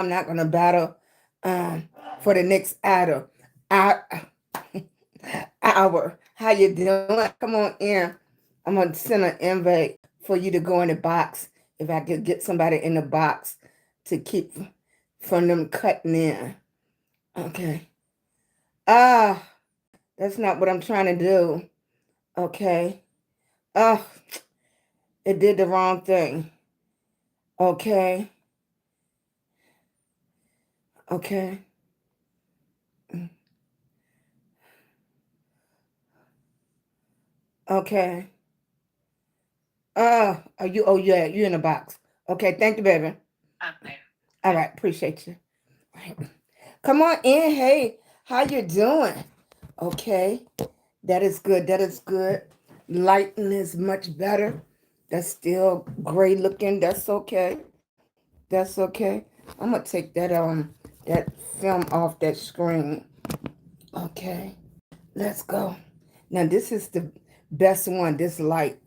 I'm not going to battle for the next hour. Hour. How you doing? Come on in. I'm going to send an invite for you to go in the box. If I could get somebody in the box to keep from them cutting in. Okay. Ah, that's not what I'm trying to do. Okay. Ah, it did the wrong thing. Okay. Okay. Okay. Are you? Oh, yeah, you in the box. Okay, thank you, baby. Okay. All right, appreciate you. All right. Come on in. Hey, how you doing? Okay, that is good. That is good. Lighting is much better. That's still gray looking. That's okay. That's okay. I'm gonna take that film off that screen. Okay, let's go. Now this is the best one. This light.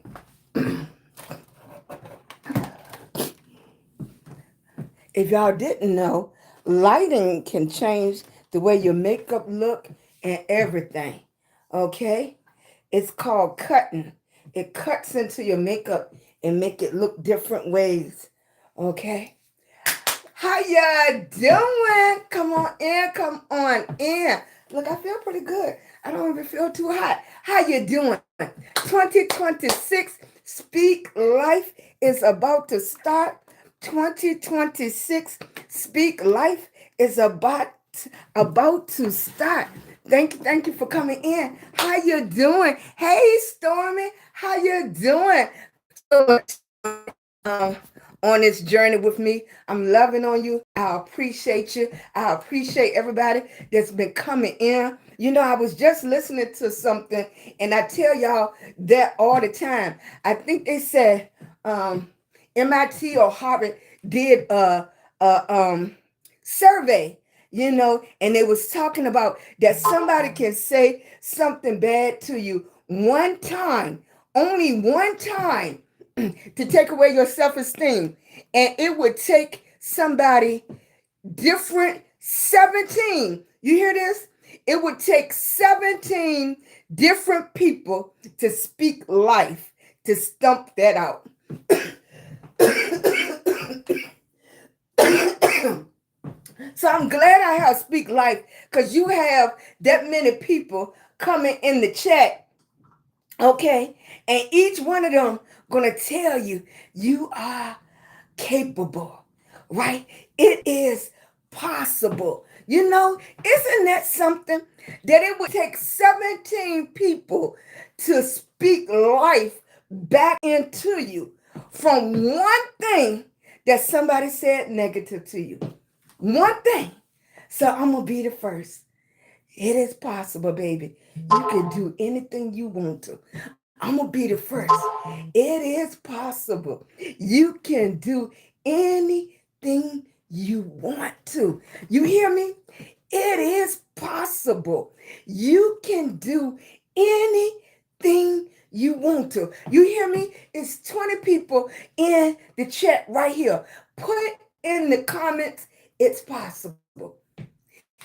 If y'all didn't know, lighting can change the way your makeup look and everything. Okay? It's called cutting. It cuts into your makeup and make it look different ways. Okay? How y'all doing? Come on in, come on in. Look, I feel pretty good. I don't even feel too hot. How you doing? 2026 Speak Life is about to start. 2026 Speak Life is about to start. Thank you for coming in. How you doing? Hey Stormy, how you doing? So much um, on this journey with me. I'm loving on you. I appreciate you. I appreciate everybody that's been coming in. You know, I was just listening to something, and I tell y'all that all the time. I think they said MIT or Harvard did a survey, you know, and they was talking about that somebody can say something bad to you one time, only one time, to take away your self-esteem, and it would take somebody different 17. You hear this? It would take 17 different people to speak life to stump that out. So I'm glad I have Speak Life, because you have that many people coming in the chat, okay? And each one of them gonna tell you you are capable, right? It is possible. You know, isn't that something that it would take 17 people to speak life back into you from one thing that somebody said negative to you? One thing. So I'm going to be the first. It is possible, baby. You can do anything you want to. I'm going to be the first. It is possible. You can do anything you want to. You hear me? It is possible. You can do anything you want to. You hear me? It's 20 people in the chat right here. Put in the comments, it's possible.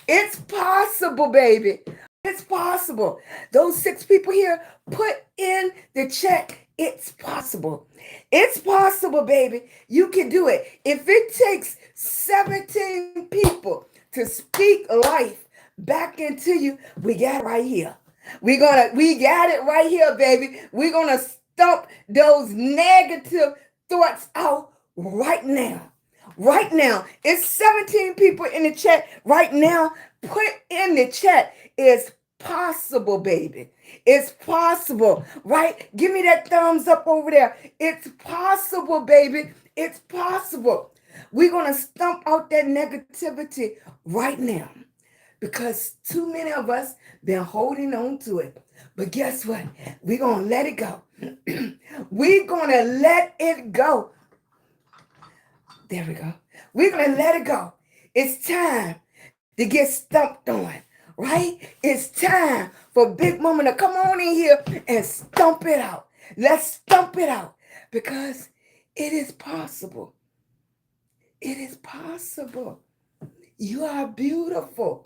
It's possible, baby. It's possible. Those 6 people here, put in the chat. It's possible. It's possible, baby. You can do it. If it takes 17 people to speak life back into you, we got it right here. We got it right here, baby. We're gonna stomp those negative thoughts out right now. Right now. It's 17 people in the chat right now. Put in the chat. It's possible, baby. It's possible, right? Give me that thumbs up over there. It's possible, baby. It's possible. We're going to stomp out that negativity right now, because too many of us been holding on to it. But guess what? We're going to let it go. We're going to let it go. There we go. We're going to let it go. It's time to get stumped on, right? It's time for Big Mama to come on in here and stump it out. Let's stump it out, because it is possible. It is possible. You are beautiful,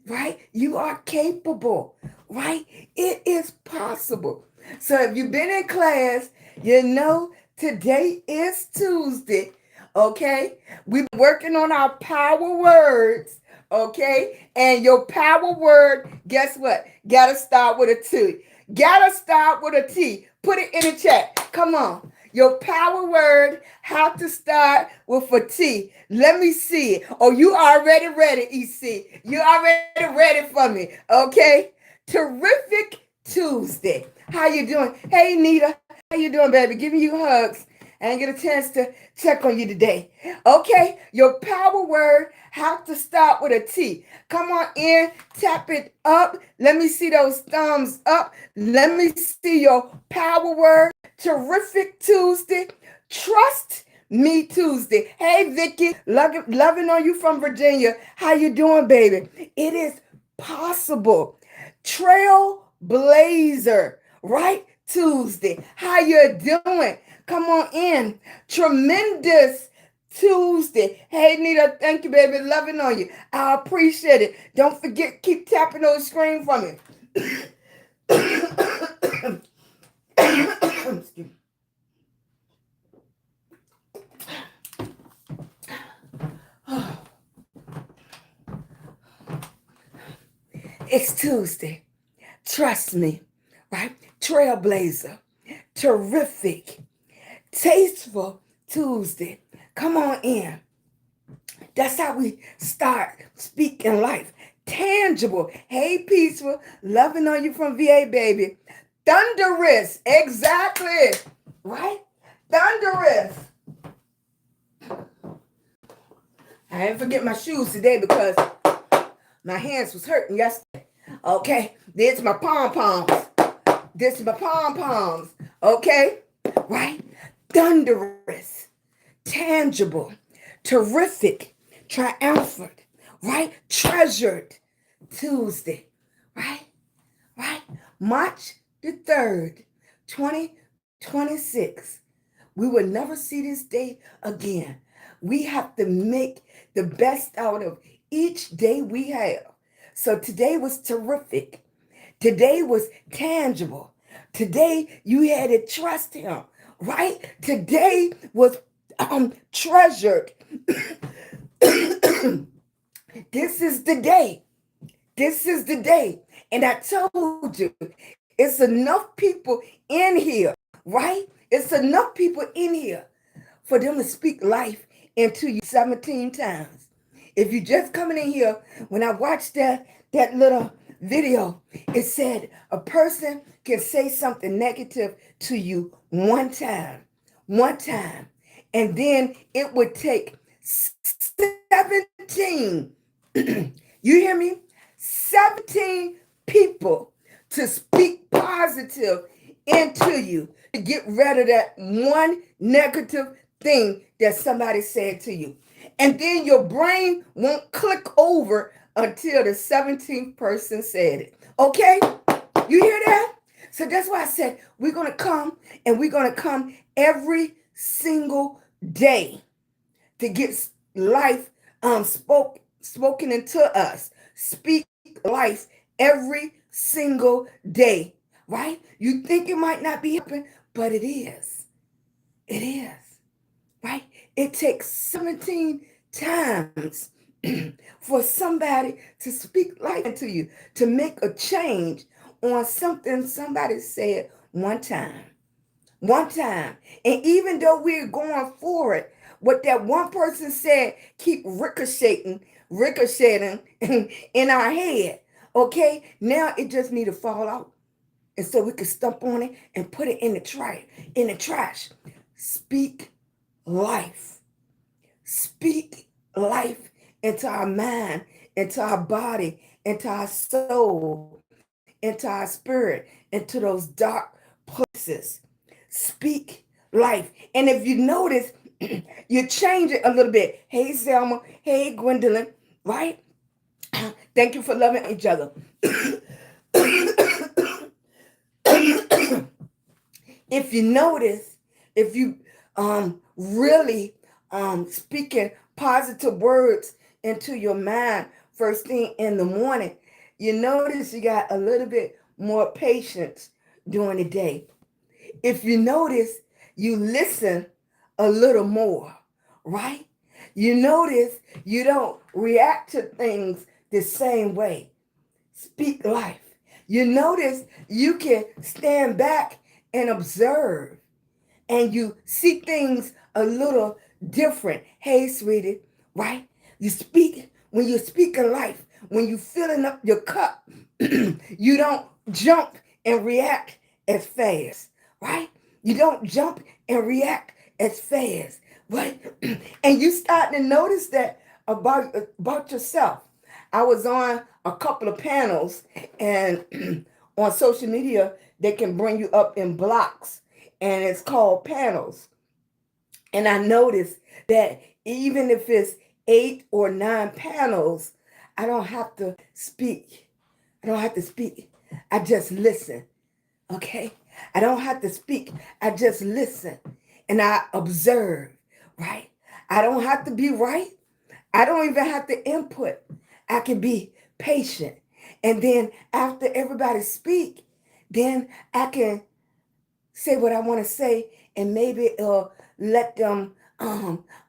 right? You are capable, right? It is possible. So if you've been in class, you know today is Tuesday, okay? We've been working on our power words, okay? And your power word, guess what? Gotta start with a T. Gotta start with a T. Put it in the chat. Come on. Your power word have to start with a T. Let me see it. Oh, you already ready, EC. You already ready for me. Okay. Terrific Tuesday. How you doing? Hey, Nita. How you doing, baby? Giving you hugs. I didn't get a chance to check on you today. Okay. Your power word have to start with a T. Come on in. Tap it up. Let me see those thumbs up. Let me see your power word. Terrific Tuesday. Trust me Tuesday. Hey, Vicky. Loving on you from Virginia. How you doing, baby? It is possible. Trailblazer, right? Tuesday. How you doing? Come on in. Tremendous Tuesday. Hey, Nita, thank you, baby. Loving on you. I appreciate it. Don't forget, keep tapping those screen for me. Excuse me. It's Tuesday. Trust me, right? Trailblazer. Terrific. Tasteful Tuesday. Come on in. That's how we start speaking life. Tangible. Hey, peaceful. Loving on you from VA, baby. Thunderous. Exactly. Right? Thunderous. I didn't forget my shoes today because my hands was hurting yesterday. Okay. This is my pom-poms. This is my pom-poms. Okay. Right? Thunderous. Tangible. Terrific. Triumphant. Right? Treasured. Tuesday. Right? Right? March the 3rd, 2026. We will never see this day again. We have to make the best out of each day we have. So today was terrific. Today was tangible. Today you had to trust him, right? Today was treasured. This is the day. This is the day. And I told you, it's enough people in here, right? It's enough people in here for them to speak life into you 17 times. If you just coming in here, when I watched that little video, it said a person can say something negative to you one time, and then it would take 17, you hear me? 17 people to speak positive into you to get rid of that one negative thing that somebody said to you. And then your brain won't click over until the 17th person said it. Okay? You hear that? So that's why I said we're going to come, and we're going to come every single day to get life spoken into us. Speak life every single day, right? You think it might not be happening, but it is. It is, right? It takes 17 times for somebody to speak life into you, to make a change on something somebody said one time. One time. And even though we're going forward, what that one person said keep ricocheting in our head. Okay? Now it just need to fall out. And so we can stomp on it and put it in the trash. Speak life. Speak life into our mind, into our body, into our soul, into our spirit, into those dark places. Speak life. And if you notice, you change it a little bit. Hey, Selma. Hey, Gwendolyn. Right? Thank you for loving each other. If you notice, if you really speaking positive words into your mind first thing in the morning, you notice you got a little bit more patience during the day. If you notice, you listen a little more, right? You notice you don't react to things the same way. Speak life. You notice you can stand back and observe, and you see things a little different. Hey, sweetie, right? You speak, when you speak in life, when you filling up your cup, you don't jump and react as fast, right? You don't jump and react as fast, right? And you start to notice that about yourself. I was on a couple of panels, and on social media, they can bring you up in blocks, and it's called panels. And I noticed that even if it's 8 or 9 panels, I don't have to speak. I don't have to speak. I just listen. Okay? I don't have to speak. I just listen and I observe, right? I don't have to be right. I don't even have to input. I can be patient. And then after everybody speak, then I can say what I want to say, and maybe let them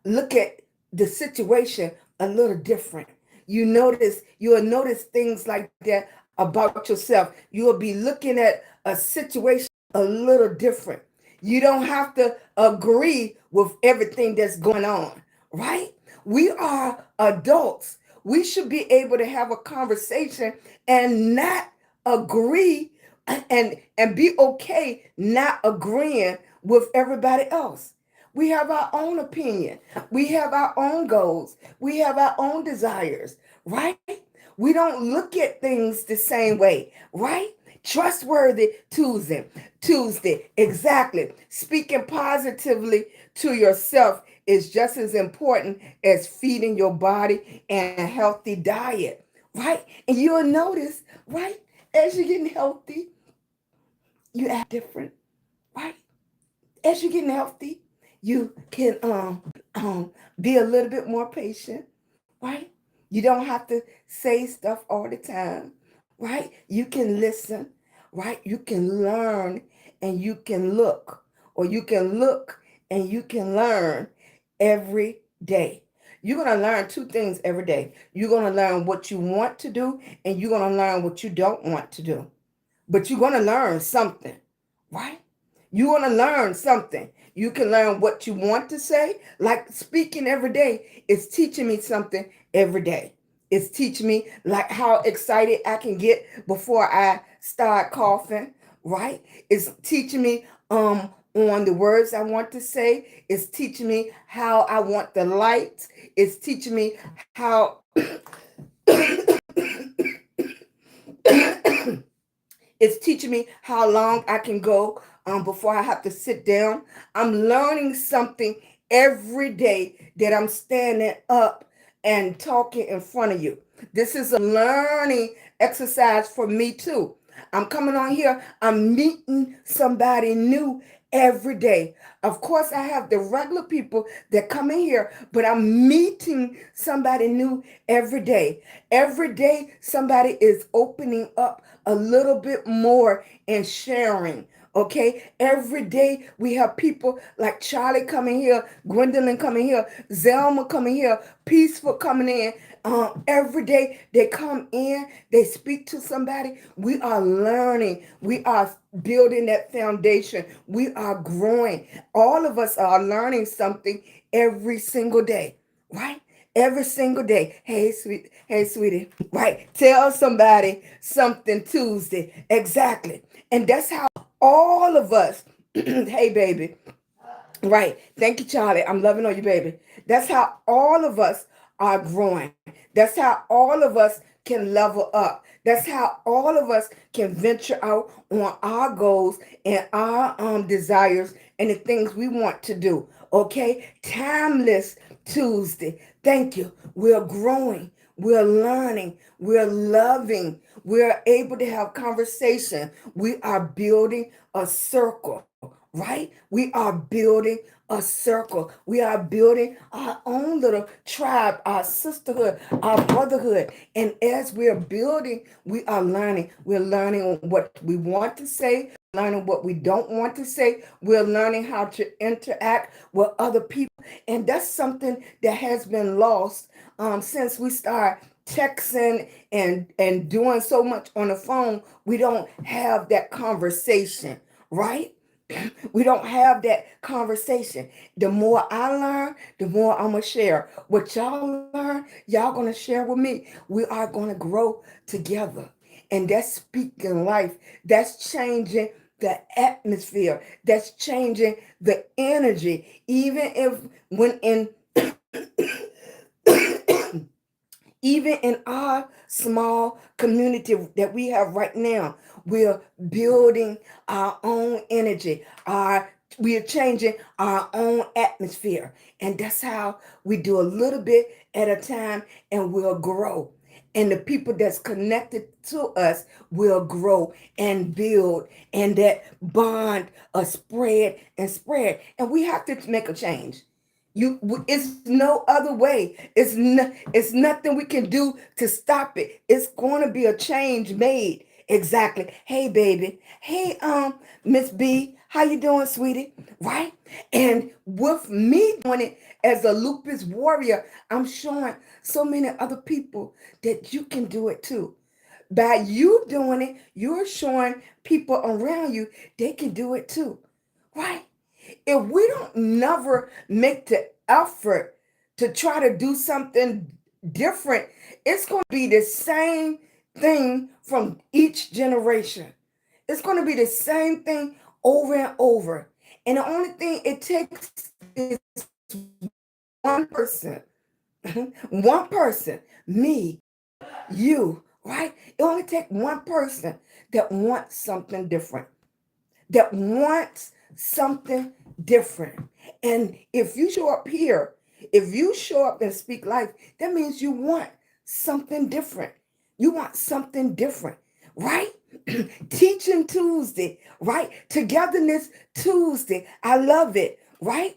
look at the situation a little different. You'll notice things like that about yourself. You'll be looking at a situation a little different. You don't have to agree with everything that's going on, right? We are adults. We should be able to have a conversation and not agree, and be okay not agreeing with everybody else. We have our own opinion. We have our own goals. We have our own desires, right? We don't look at things the same way, right? Trustworthy Tuesday, exactly. Speaking positively to yourself is just as important as feeding your body and a healthy diet, right? And you'll notice, right, as you're getting healthy, you act different, right? As you're getting healthy, you can be a little bit more patient, right? You don't have to say stuff all the time, right? You can listen, right? You can learn, and you can look, or you can look and you can learn every day. You're going to learn two things every day. You're going to learn what you want to do, and you're going to learn what you don't want to do. But you're going to learn something, right? You want to learn something. You can learn what you want to say. Like speaking every day is teaching me something every day. It's teaching me like how excited I can get before I start coughing, right? It's teaching me on the words I want to say. It's teaching me how I want the lights. It's teaching me how it's teaching me how long I can go before I have to sit down. I'm learning something every day that I'm standing up and talking in front of you. This is a learning exercise for me too. I'm coming on here, I'm meeting somebody new every day. Of course, I have the regular people that come in here, but I'm meeting somebody new every day. Every day, somebody is opening up a little bit more and sharing. Okay, every day we have people like Charlie coming here, Gwendolyn coming here, Zelma coming here, Peaceful coming in. Every day they come in, they speak to somebody. We are learning, we are building that foundation, we are growing. All of us are learning something every single day, right? Every single day. Hey, sweetie. Right. Tell somebody something Tuesday. Exactly. And that's how all of us, hey, baby. Right. Thank you, Charlie. I'm loving on you, baby. That's how all of us are growing. That's how all of us can level up. That's how all of us can venture out on our goals and our desires and the things we want to do. Okay? Timeless Tuesday. Thank you. We're growing. We're learning. We're loving. We're able to have conversation. We are building a circle. right? We are building a circle. We are building our own little tribe, our sisterhood, our brotherhood. And as we're building, we are learning. We're learning what we want to say, learning what we don't want to say. We're learning how to interact with other people. And that's something that has been lost since we started texting and doing so much on the phone. We don't have that conversation, right? We don't have that conversation. The more I learn, the more I'm going to share. What y'all learn, y'all going to share with me. We are going to grow together. And that's speaking life. That's changing the atmosphere. That's changing the energy. Even if when in even in our small community that we have right now, we're building our own energy. We are changing our own atmosphere. And that's how we do a little bit at a time, and we'll grow. And the people that's connected to us will grow and build, and that bond spread and spread. And we have to make a change. It's no other way. It's nothing we can do to stop it. It's going to be a change made. Exactly. Hey, baby. Hey, Miss B, how you doing, sweetie? Right? And with me doing it as a lupus warrior, I'm showing so many other people that you can do it too. By you doing it, you're showing people around you they can do it too. Right? If we don't never make the effort to try to do something different, it's going to be the same thing from each generation. It's going to be the same thing over and over. And the only thing it takes is one person, one person, me, you, right? It only takes one person that wants something different, that wants something different. And if you show up here, if you show up and speak life, that means you want something different. You want something different, right? Teaching Tuesday, right? Togetherness Tuesday. I love it, right?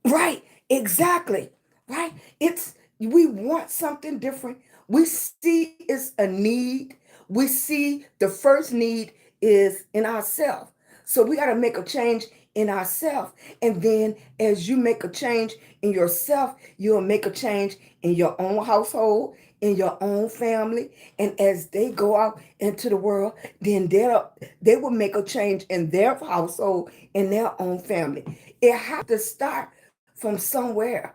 Right, exactly. Right? It's we want something different. We see it's a need. We see the first need is in ourselves. So we got to make a change in ourselves. And then as you make a change in yourself, you'll make a change in your own household, in your own family. And as they go out into the world, then they will make a change in their household, in their own family. It has to start from somewhere.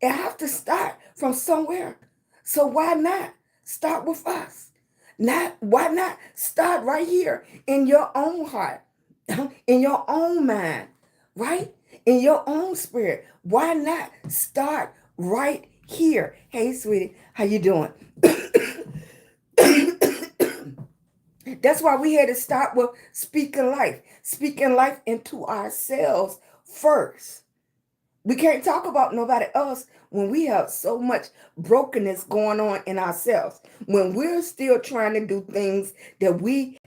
It has to start from somewhere. So why not start with us? Why not start right here in your own heart, in your own mind, right? In your own spirit. Why not start right here? Hey, sweetie, how you doing? That's why we had to start with speaking life into ourselves first. We can't talk about nobody else when we have so much brokenness going on in ourselves. When we're still trying to do things that we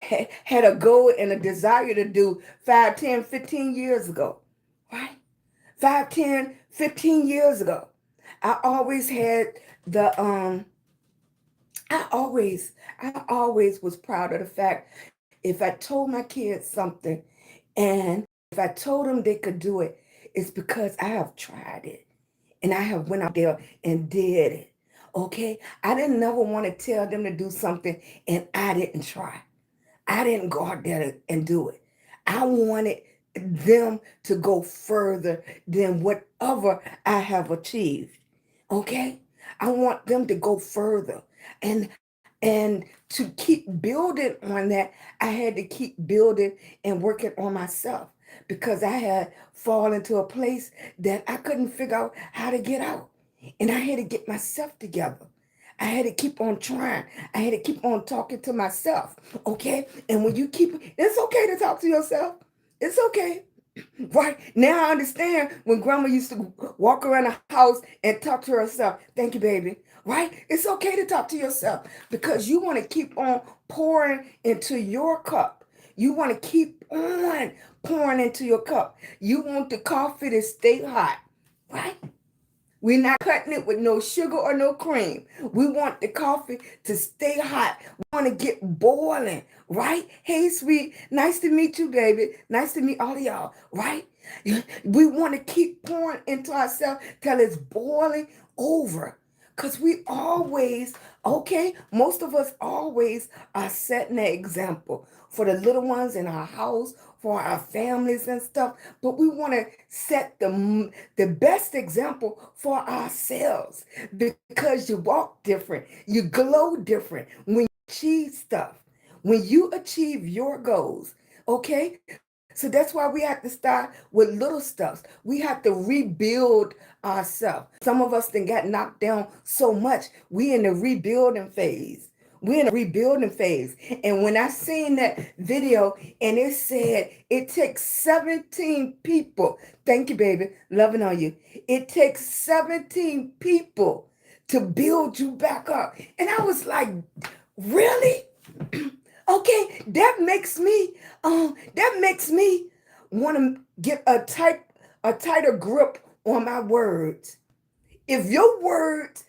had a goal and a desire to do 5, 10, 15 years ago. Right? 5, 10, 15 years ago. I always had the I always was proud of the fact if I told my kids something and if I told them they could do it, it's because I have tried it and I have went out there and did it. Okay? I didn't never want to tell them to do something and I didn't try. I didn't go out there and do it. I wanted them to go further than whatever I have achieved. Okay? I want them to go further. And to keep building on that, I had to keep building and working on myself because I had fallen to a place that I couldn't figure out how to get out. And I had to get myself together. I had to keep on trying. I had to keep on talking to myself. Okay? And when you keep, it's okay to talk to yourself. It's okay. Right now, I understand when grandma used to walk around the house and talk to herself. Thank you, baby. Right? It's okay to talk to yourself because you want to keep on pouring into your cup. You want to keep on pouring into your cup. You want the coffee to stay hot, right? We're not cutting it with no sugar or no cream. We want the coffee to stay hot. We want to get boiling, right? Hey, sweet. Nice to meet you, baby. Nice to meet all of y'all, right? We want to keep pouring into ourselves till it's boiling over. Because we always, okay, most of us always are setting an example for the little ones in our house, for our families and stuff. But we want to set the best example for ourselves because you walk different, you glow different when you achieve stuff, when you achieve your goals. Okay, so that's why we have to start with little stuff. We have to rebuild ourselves. Some of us then got knocked down so much, we in the rebuilding phase. We're in a rebuilding phase. And when I seen that video and it said it takes 17 people, thank you, baby, loving on you. It takes 17 people to build you back up. And I was like, really? Okay, that makes me want to get a tighter grip on my words. If your words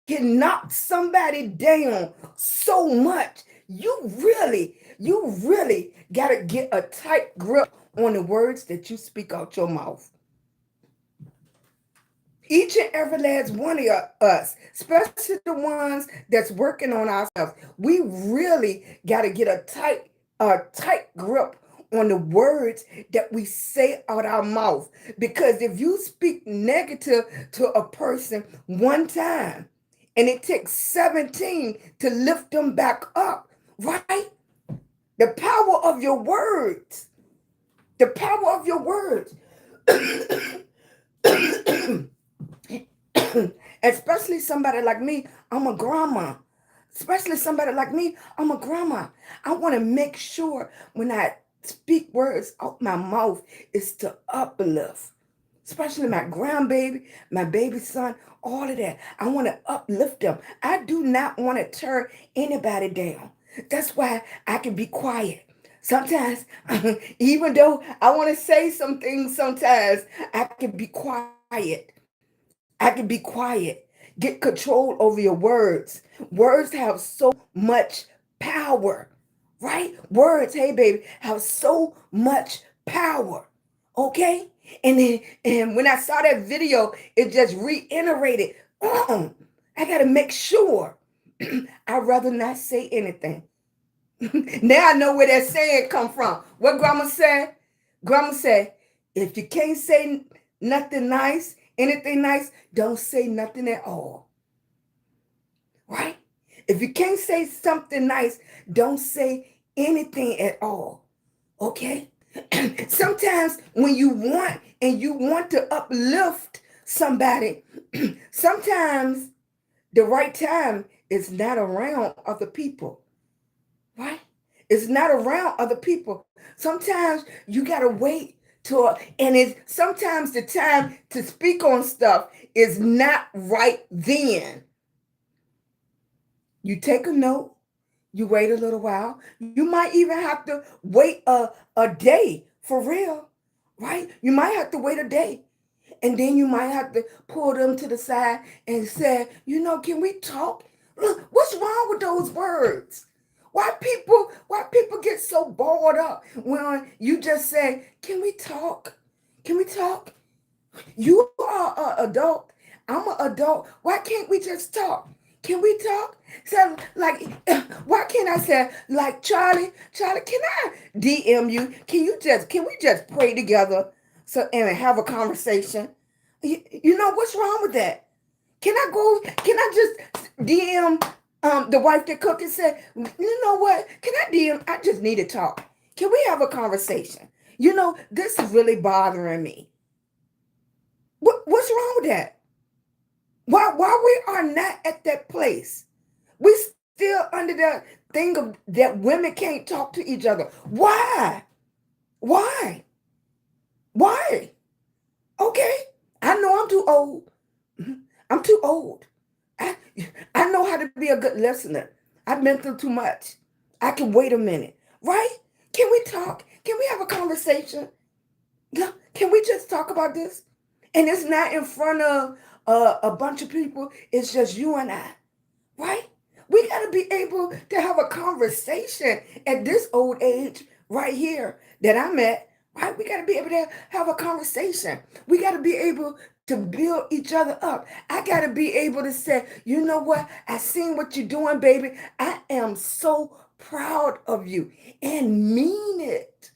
can knock somebody down so much, you really got to get a tight grip on the words that you speak out your mouth. Each and every last one of us, especially the ones that's working on ourselves, we really got to get a tight grip on the words that we say out our mouth. Because if you speak negative to a person one time, and it takes 17 to lift them back up, right? The power of your words, the power of your words. Especially somebody like me, I'm a grandma. Especially somebody like me, I'm a grandma. I want to make sure when I speak words out my mouth is to uplift. Especially my grandbaby, my baby son, all of that. I want to uplift them. I do not want to tear anybody down. That's why I can be quiet. Sometimes, even though I want to say some things, sometimes I can be quiet. I can be quiet. Get control over your words. Words have so much power, right? Words, hey baby, have so much power. Okay? And when I saw that video, it just reiterated, I gotta make sure. I'd rather not say anything. Now I know where that saying come from. What grandma said? Grandma said, if you can't say nothing nice, anything nice, don't say nothing at all. Right? If you can't say something nice, don't say anything at all. Okay? Sometimes when you want to uplift somebody, sometimes the right time is not around other people. Right? It's not around other people. Sometimes you gotta wait and it's sometimes the time to speak on stuff is not right then. You take a note, you wait a little while. You might even have to wait a day for real, right? You might have to wait a day. And then you might have to pull them to the side and say, can we talk? Look, what's wrong with those words? Why people get so bored up when you just say, can we talk? Can we talk? You are an adult. I'm an adult. Why can't we just talk? Can we talk? So, like, why can't I say, like, Charlie, can I DM you? Can we just pray together and have a conversation? You know, what's wrong with that? Can I just DM the wife that cooked and said, you know what? Can I DM? I just need to talk. Can we have a conversation? This is really bothering me. What's wrong with that? Why we are not at that place? We still under the thing of that women can't talk to each other. Why? Why? Why? Okay. I know I'm too old. I'm too old. I know how to be a good listener. I've been through too much. I can wait a minute. Right? Can we talk? Can we have a conversation? Yeah, can we just talk about this? And it's not in front of a bunch of people. It's just you and I, right? We got to be able to have a conversation at this old age right here that I'm at, right? We got to be able to have a conversation. We got to be able to build each other up. I got to be able to say, you know what? I seen what you're doing, baby. I am so proud of you, and mean it.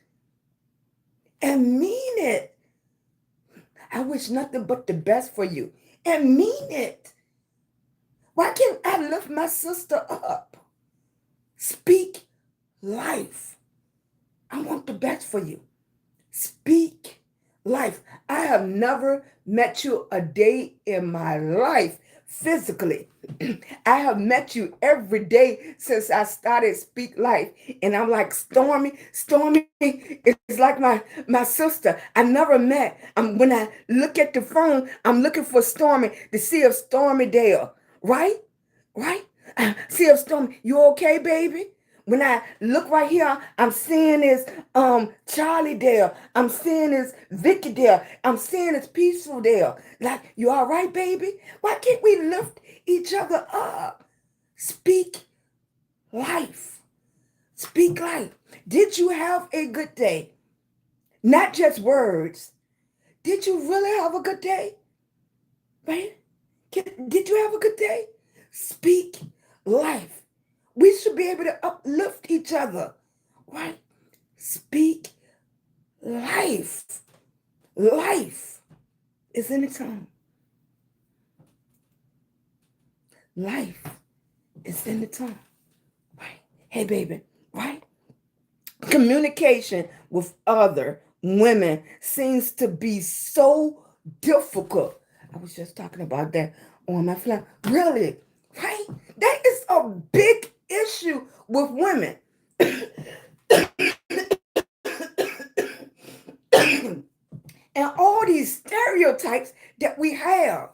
And mean it. I wish nothing but the best for you. And mean it. Why can't I lift my sister up? Speak life. I want the best for you. Speak life. I have never met you a day in my life physically. I have met you every day since I started Speak Life. And I'm like, Stormy is like my sister. I never met. When I look at the phone, I'm looking for Stormy to see if Stormy there. Right? Right? See if Stormy, you okay, baby? When I look right here, I'm seeing is Charlie there. I'm seeing is Vicky there. I'm seeing is Peaceful there. Like, you all right, baby? Why can't we lift each other up? Speak life. Speak life. Did you have a good day? Not just words. Did you really have a good day? Right? Did you have a good day? Speak life. We should be able to uplift each other, right? Speak life. Life is in the tongue. Life is in the tongue, right? Hey, baby, right? Communication with other women seems to be so difficult. I was just talking about that on my flight. Really, right? That is a big issue with women. And all these stereotypes that we have,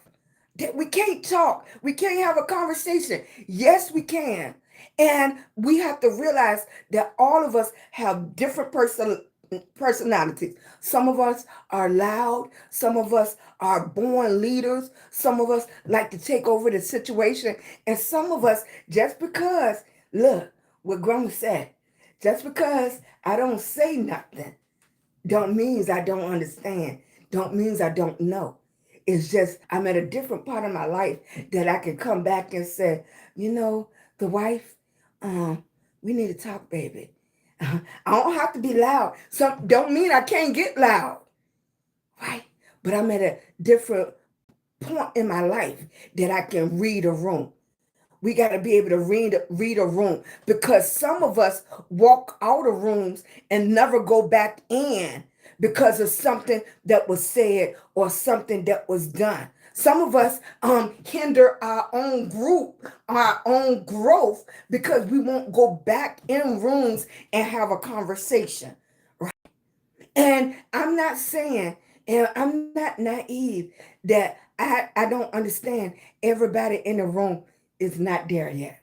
that we can't talk, we can't have a conversation. Yes, we can. And we have to realize that all of us have different personalities. Some of us are loud. Some of us are born leaders. Some of us like to take over the situation. And some of us, just because, look, what Grandma said, just because I don't say nothing, don't means I don't understand. Don't means I don't know. It's just I'm at a different part of my life that I can come back and say, you know, the wife, we need to talk, baby. I don't have to be loud. Some don't mean I can't get loud, right? But I'm at a different point in my life that I can read a room. We got to be able to read a room, because some of us walk out of rooms and never go back in because of something that was said or something that was done. Some of us hinder our own group, our own growth, because we won't go back in rooms and have a conversation. Right? And I'm not saying, and I'm not naive, that I don't understand everybody in the room is not there yet.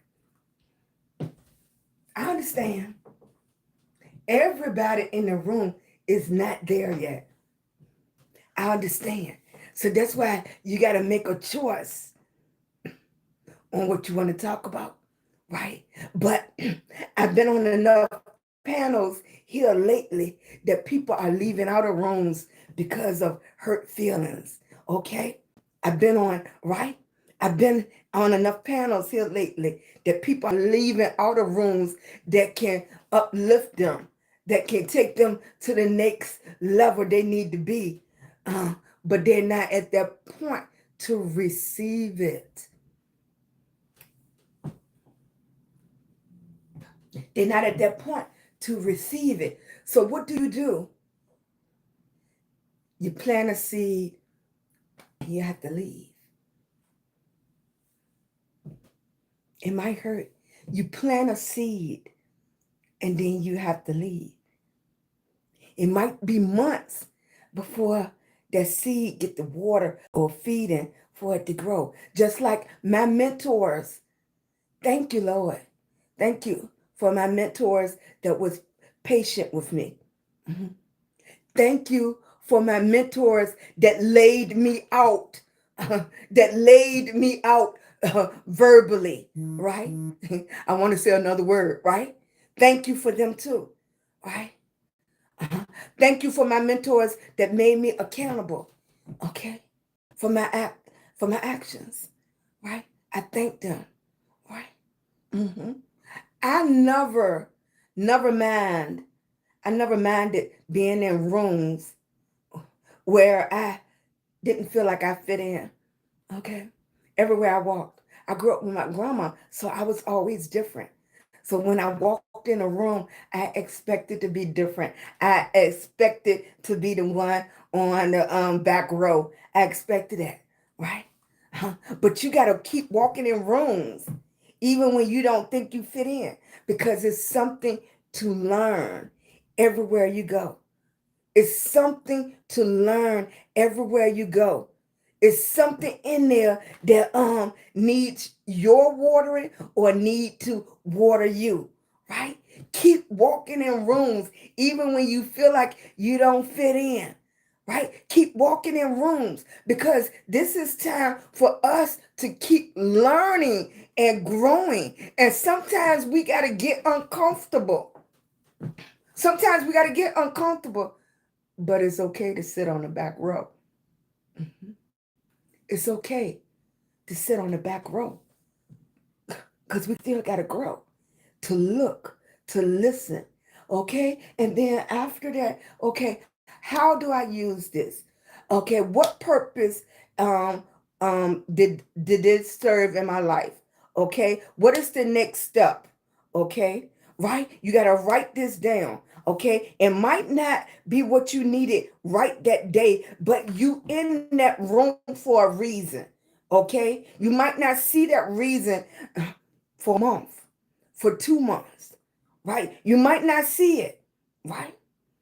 I understand. Everybody in the room is not there yet. I understand. So that's why you got to make a choice on what you want to talk about, right? But I've been on enough panels here lately that people are leaving out of rooms because of hurt feelings, okay? I've been on, right? I've been on enough panels here lately that people are leaving out of rooms that can uplift them, that can take them to the next level they need to be. But they're not at that point to receive it. They're not at that point to receive it. So what do? You plant a seed, you have to leave. It might hurt. You plant a seed and then you have to leave. It might be months before that seed get the water or feeding for it to grow. Just like my mentors. Thank you, Lord. Thank you for my mentors that was patient with me. Mhm. Thank you for my mentors that laid me out, that laid me out verbally, right? I want to say another word, right? Thank you for them too, right? Thank you for my mentors that made me accountable, okay? For for my actions, right? I thank them, right? hmm I never mind. I never minded being in rooms where I didn't feel like I fit in. Okay. Everywhere I walked. I grew up with my grandma, so I was always different. So when I walked in a room, I expected to be different. I expected to be the one on the back row. I expected that, right? But you got to keep walking in rooms, even when you don't think you fit in, because it's something to learn everywhere you go. It's something to learn everywhere you go. It's something in there that needs your watering or need to water you, right? Keep walking in rooms even when you feel like you don't fit in, right? Keep walking in rooms because this is time for us to keep learning and growing. And sometimes we got to get uncomfortable. Sometimes we got to get uncomfortable, but it's okay to sit on the back row. It's okay to sit on the back row because we still got to grow, to look, to listen. Okay. And then after that, okay, how do I use this? Okay. What purpose um, did it serve in my life? Okay. What is the next step? Okay. Right. You got to write this down. Okay. It might not be what you needed right that day, but you in that room for a reason. Okay. You might not see that reason for a month, for 2 months, right? You might not see it, right?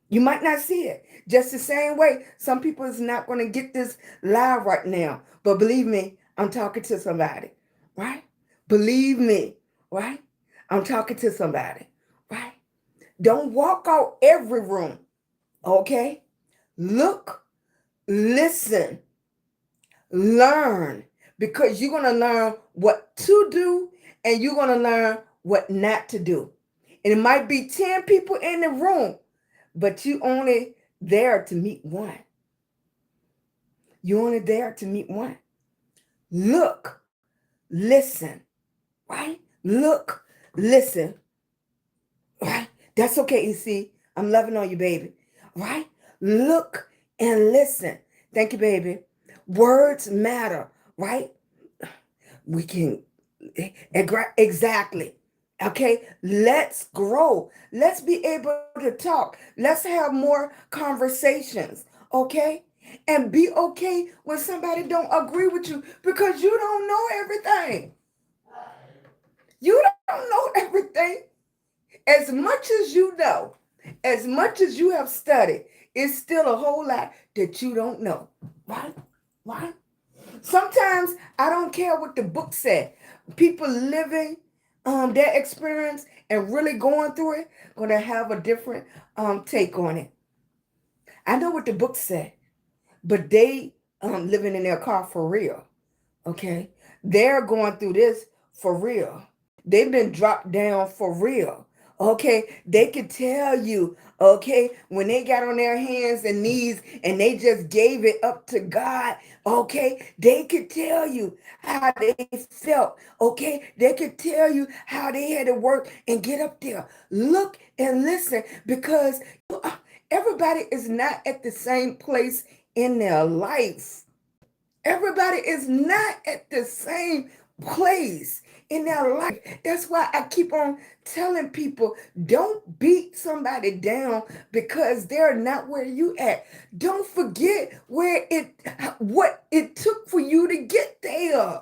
You might not see it. Just the same way, some people is not going to get this live right now. But believe me, I'm talking to somebody, right? Believe me, right? I'm talking to somebody, right? Don't walk out every room, okay? Look, listen, learn, because you're going to learn what to do and you're going to learn what not to do. And it might be 10 people in the room, but you only there to meet one. You're only there to meet one. Look, listen, right? Look, listen, right? That's okay, you see. I'm loving on you, baby, right? Look and listen. Thank you, baby. Words matter, right? We can exactly. Okay, let's grow. Let's be able to talk. Let's have more conversations. Okay, and be okay when somebody don't agree with you because you don't know everything. You don't know everything. As much as you know, as much as you have studied, it's still a whole lot that you don't know. Right? Right? Sometimes I don't care what the book said. People living their experience and really going through it, gonna have a different take on it. I know what the book said, but they living in their car for real. Okay, they're going through this for real. They've been dropped down for real. Okay, they could tell you, okay, when they got on their hands and knees and they just gave it up to God, okay, they could tell you how they felt, okay, they could tell you how they had to work and get up there. Look and listen because everybody is not at the same place in their life. Everybody is not at the same place in their life. That's why I keep on telling people don't beat somebody down because they're not where you at. Don't forget what it took for you to get there.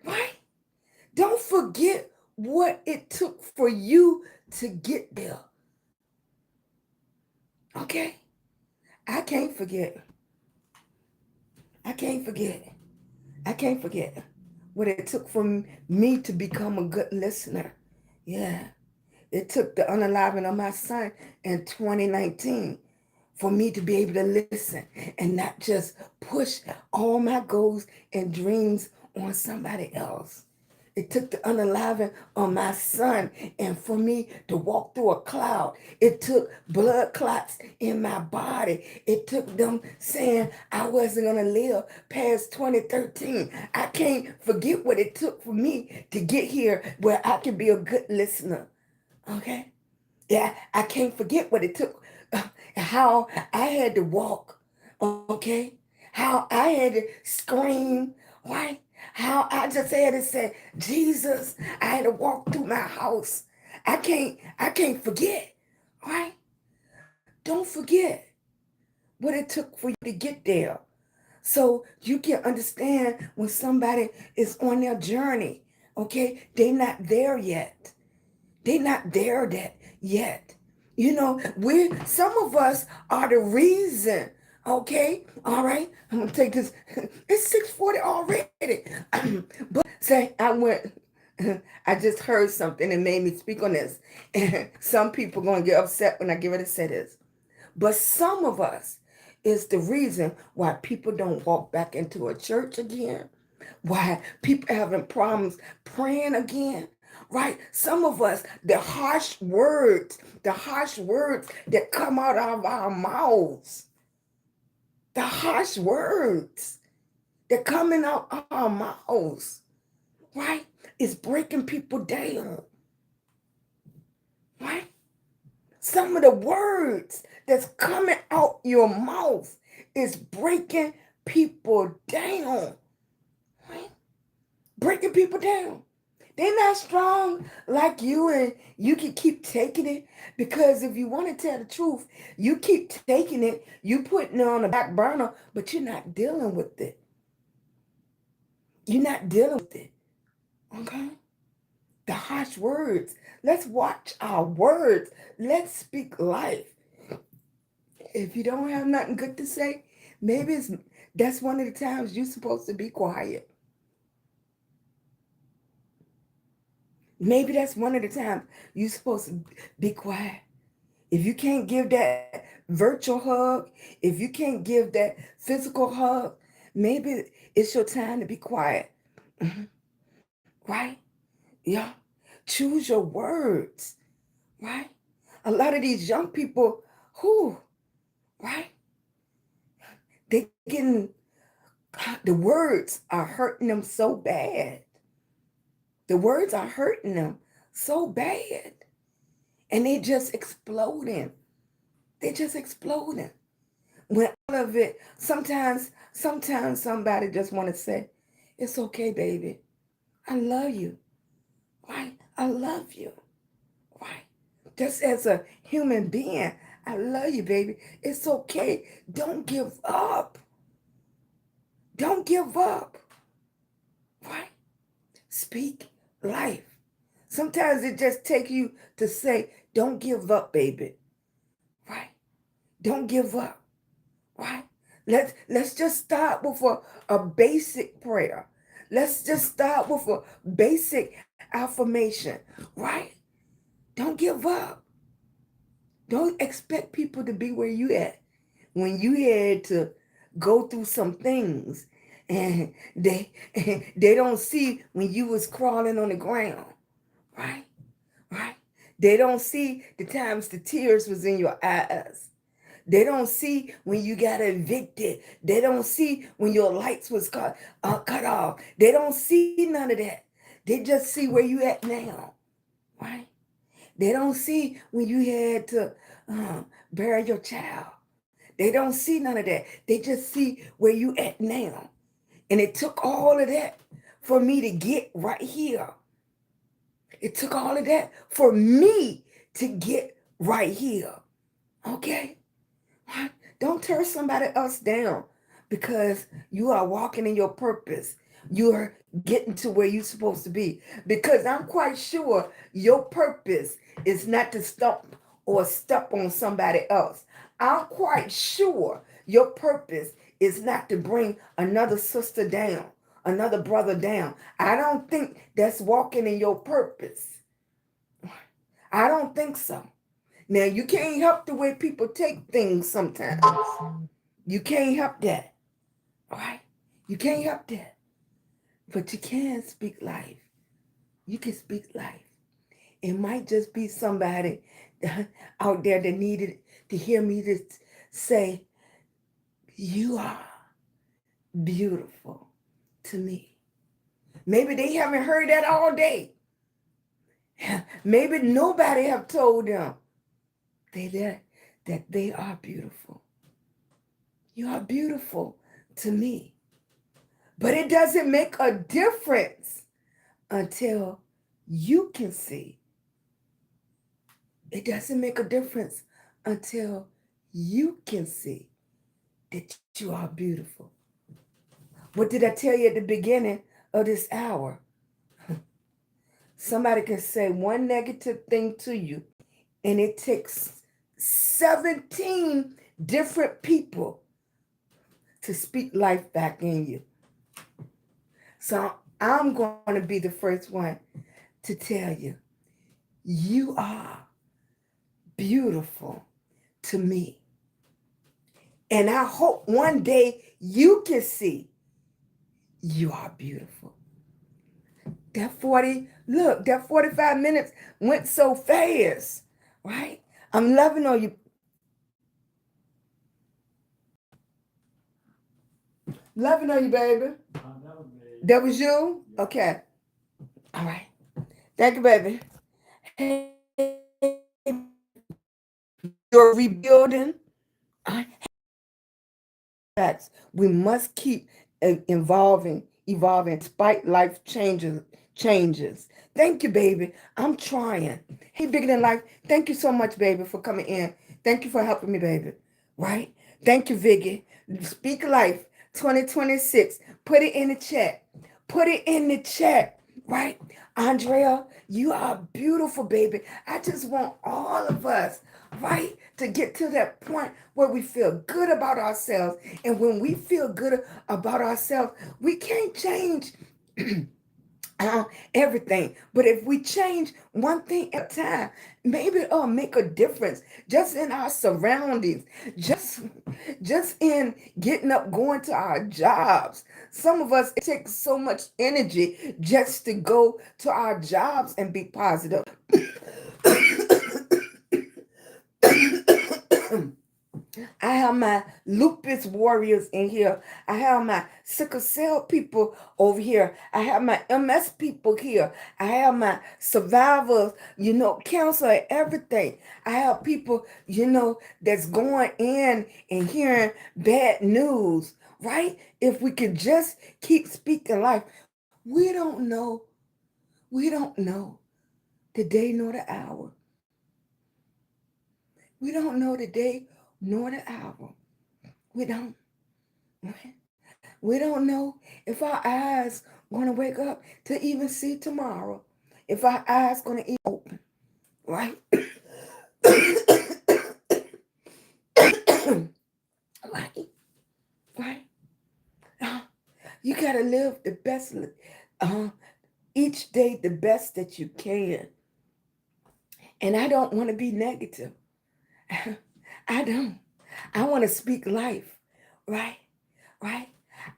Right? Don't forget what it took for you to get there. Okay? I can't forget. I can't forget. I can't forget what it took for me to become a good listener. Yeah. It took the unaliving of my son in 2019 for me to be able to listen and not just push all my goals and dreams on somebody else. It took the unaliving of my son and for me to walk through a cloud. It took blood clots in my body. It took them saying I wasn't going to live past 2013. I can't forget what it took for me to get here where I can be a good listener. Okay? Yeah, I can't forget what it took, how I had to walk, okay? How I had to scream, right? How I just had to say, Jesus, I had to walk through my house. I can't forget, right? Don't forget what it took for you to get there. So you can understand when somebody is on their journey, okay? They're not there yet. They're not there that yet. You know, we some of us are the reason. Okay, all right. I'm gonna take this. It's 6:40 already. But say I went. I just heard something and made me speak on this. And some people gonna get upset when I get ready to say this. But some of us is the reason why people don't walk back into a church again, why people having problems praying again, right? Some of us, the harsh words that come out of our mouths, the harsh words that coming out of our mouths, right, is breaking people down, right? Some of the words that's coming out your mouth is breaking people down, right? Breaking people down. They're not strong like you, and you can keep taking it because if you want to tell the truth, you keep taking it, you putting it on the back burner, but you're not dealing with it. You're not dealing with it. Okay? The harsh words. Let's watch our words. Let's speak life. If you don't have nothing good to say, maybe that's one of the times you're supposed to be quiet. Maybe that's one of the times you're supposed to be quiet. If you can't give that virtual hug, if you can't give that physical hug, maybe it's your time to be quiet. Mhm. Right? Yeah. Choose your words. Right? A lot of these young people, who, right? They getting, the words are hurting them so bad. The words are hurting them so bad. And they just exploding. They just exploding. When all of it, sometimes somebody just want to say, it's okay, baby. I love you. Right? I love you. Right? Just as a human being, I love you, baby. It's okay. Don't give up. Don't give up. Right? Speak life. Sometimes it just takes you to say, don't give up, baby. Right? Don't give up. Right? Let's just start with a basic prayer. Let's just start with a basic affirmation. Right? Don't give up. Don't expect people to be where you at when you had to go through some things and they don't see when you was crawling on the ground. Right? Right? They don't see the times the tears was in your eyes. They don't see when you got evicted. They don't see when your lights was cut off. They don't see none of that. They just see where you at now, right? They don't see when you had to bury your child. They don't see none of that. They just see where you at now. And it took all of that for me to get right here. It took all of that for me to get right here. Okay? Don't turn somebody else down because you are walking in your purpose. You are getting to where you're supposed to be. Because I'm quite sure your purpose is not to stomp or step on somebody else. I'm quite sure your purpose is not to bring another sister down, another brother down. I don't think that's walking in your purpose. I don't think so. Now, you can't help the way people take things sometimes. You can't help that. All right? You can't help that. But you can speak life. You can speak life. It might just be somebody out there that needed to hear me to say, you are beautiful to me. Maybe they haven't heard that all day. Maybe nobody have told them that they are beautiful. You are beautiful to me. But it doesn't make a difference until you can see. It doesn't make a difference until you can see that you are beautiful. What did I tell you at the beginning of this hour? Somebody can say one negative thing to you, and it takes 17 different people to speak life back in you. So I'm going to be the first one to tell you, you are beautiful to me. And I hope one day you can see you are beautiful. That 45 minutes went so fast, right? I'm loving on you. Loving on you, baby. That was you? Okay. All right. Thank you, baby. Hey, you're rebuilding. We must keep evolving despite life changes. Thank you, baby. I'm trying. Hey, Bigger Than Life, thank you so much, baby, for coming in. Thank you for helping me, baby. Right? Thank you, Viggy. Speak Life 2026. Put it in the chat. Put it in the chat. Right? Andrea, you are beautiful, baby. I just want all of us, right, to get to that point where we feel good about ourselves. And when we feel good about ourselves, we can't change everything. But if we change one thing at a time, maybe it'll make a difference just in our surroundings, just in getting up, going to our jobs. Some of us, it takes so much energy just to go to our jobs and be positive. I have my lupus warriors in here. I have my sickle cell people over here. I have my MS people here. I have my survivors, cancer and everything. I have people, that's going in and hearing bad news, right? If we could just keep speaking life, we don't know the day nor the hour. We don't know the day nor the hour. We don't. We don't know if our eyes going to wake up to even see tomorrow. If our eyes going to even open, right? right. You got to live the best, each day the best that you can. And I don't want to be negative. I don't. I want to speak life, right? Right?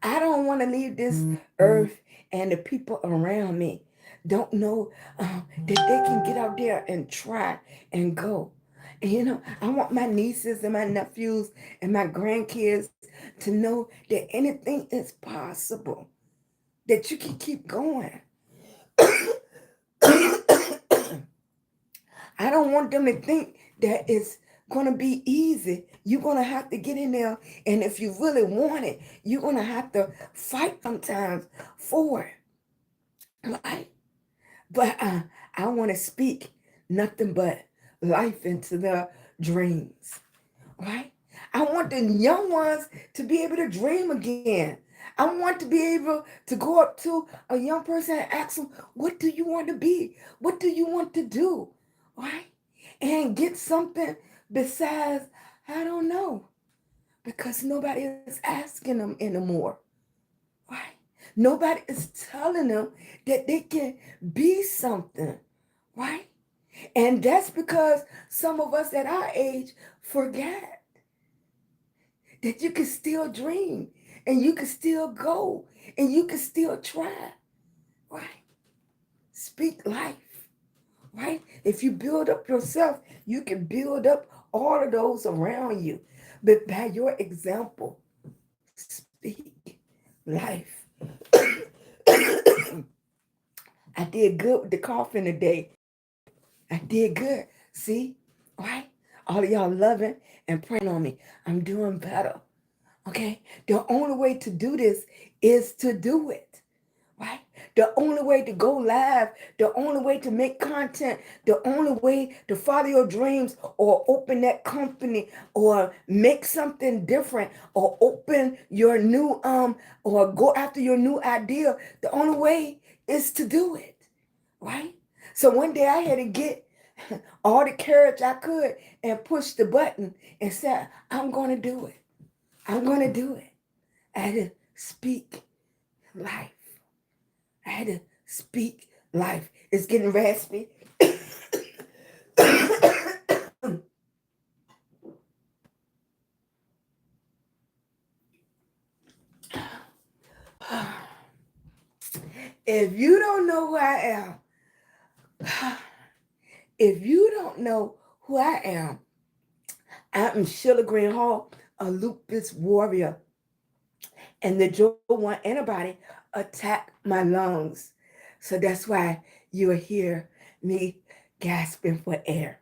I don't want to leave this earth and the people around me don't know that they can get out there and try and go. And, I want my nieces and my nephews and my grandkids to know that anything is possible, that you can keep going. I don't want them to think that it's going to be easy. You're going to have to get in there. And if you really want it, you're going to have to fight sometimes for it. Right? But I want to speak nothing but life into their dreams. Right? I want the young ones to be able to dream again. I want to be able to go up to a young person and ask them, what do you want to be? What do you want to do? Right? And get something besides, I don't know, because nobody is asking them anymore. Right? Nobody is telling them that they can be something. Right? And that's because some of us at our age forgot that you can still dream and you can still go and you can still try, right? Speak life, right? If you build up yourself, you can build up all of those around you. But by your example, speak life. I did good with the coughing today. I did good. See? Right? All of y'all loving and praying on me. I'm doing better. Okay? The only way to do this is to do it. Right? The only way to go live, the only way to make content, the only way to follow your dreams or open that company or make something different or open your new or go after your new idea, the only way is to do it. Right? So one day I had to get all the courage I could and push the button and say, I'm going to do it. I'm going to do it. I had to speak life. I had to speak life. It's getting raspy. If you don't know who I am, if you don't know who I am SheilagreenHall, a lupus warrior. And the Jo-1 antibody attacked my lungs. So that's why you'll hear me gasping for air.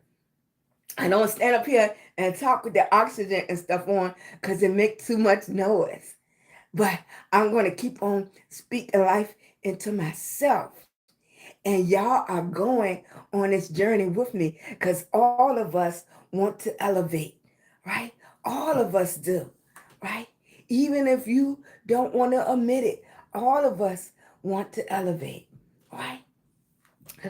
I don't stand up here and talk with the oxygen and stuff on because it makes too much noise. But I'm going to keep on speaking life into myself. And y'all are going on this journey with me because all of us want to elevate, right? All of us do, right? Even if you don't want to admit it, all of us want to elevate, right?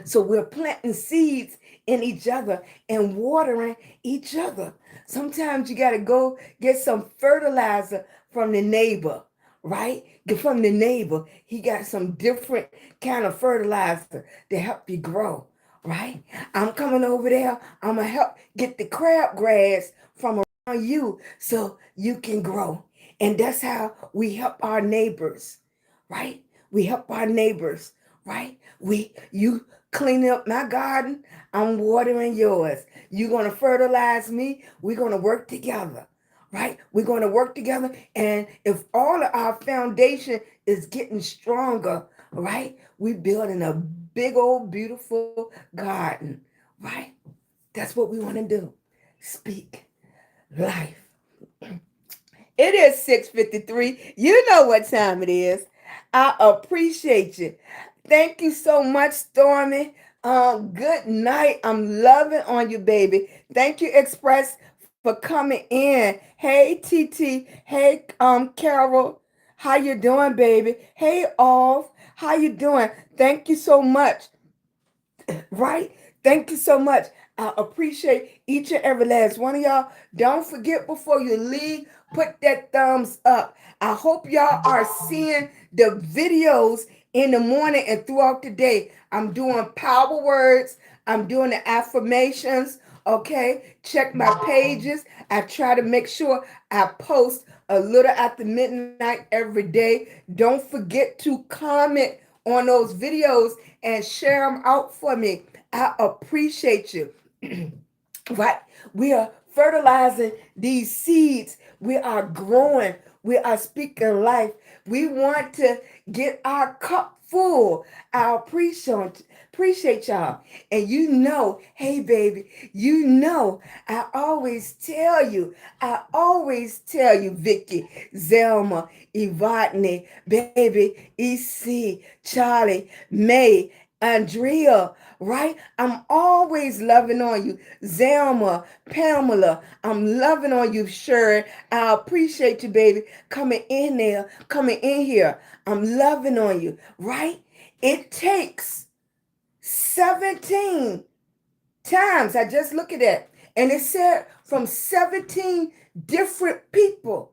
So we're planting seeds in each other and watering each other. Sometimes you got to go get some fertilizer from the neighbor, right? Get from the neighbor. He got some different kind of fertilizer to help you grow, right? I'm coming over there. I'm going to help get the crabgrass from around you so you can grow. And that's how we help our neighbors, right? We help our neighbors, right? You clean up my garden, I'm watering yours. You're going to fertilize me, we're going to work together, right? We're going to work together. And if all of our foundation is getting stronger, right? We're building a big old beautiful garden, right? That's what we want to do. Speak life. It is 6:53. You know what time it is. I appreciate you. Thank you so much, Stormy. Good night. I'm loving on you, baby. Thank you, Express, for coming in. Hey, TT. Hey, Carol. How you doing, baby? Hey, Off. How you doing? Thank you so much. Right? Thank you so much. I appreciate each and every last one of y'all. Don't forget before you leave, put that thumbs up. I hope y'all are seeing the videos in the morning and throughout the day. I'm doing power words. I'm doing the affirmations. Okay. Check my pages. I try to make sure I post a little after midnight every day. Don't forget to comment on those videos and share them out for me. I appreciate you. Right? We are fertilizing these seeds. We are growing. We are speaking life. We want to get our cup full. I appreciate y'all. And you know, hey baby, you know, I always tell you, Vicky, Zelma, Evotney, baby, EC, Charlie, May, Andrea, right? I'm always loving on you. Zelma, Pamela, I'm loving on you, Sherry. I appreciate you, baby, coming in there, coming in here. I'm loving on you, right? It takes 17 times. I just look at that. And it said from 17 different people,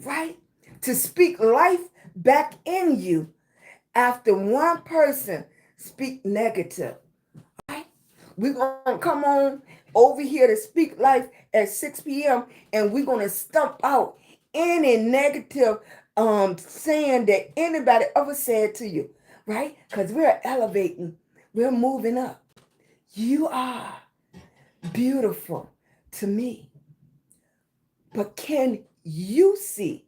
right? To speak life back in you after one person speak negative, right? We're going to come on over here to speak life at 6 p.m. and we're going to stump out any negative saying that anybody ever said to you, right? Because we're elevating, we're moving up. You are beautiful to me. But can you see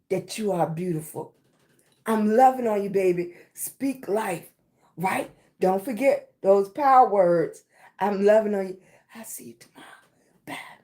that you are beautiful? I'm loving on you, baby. Speak life, right? Don't forget those power words. I'm loving on you. I'll see you tomorrow. Bye.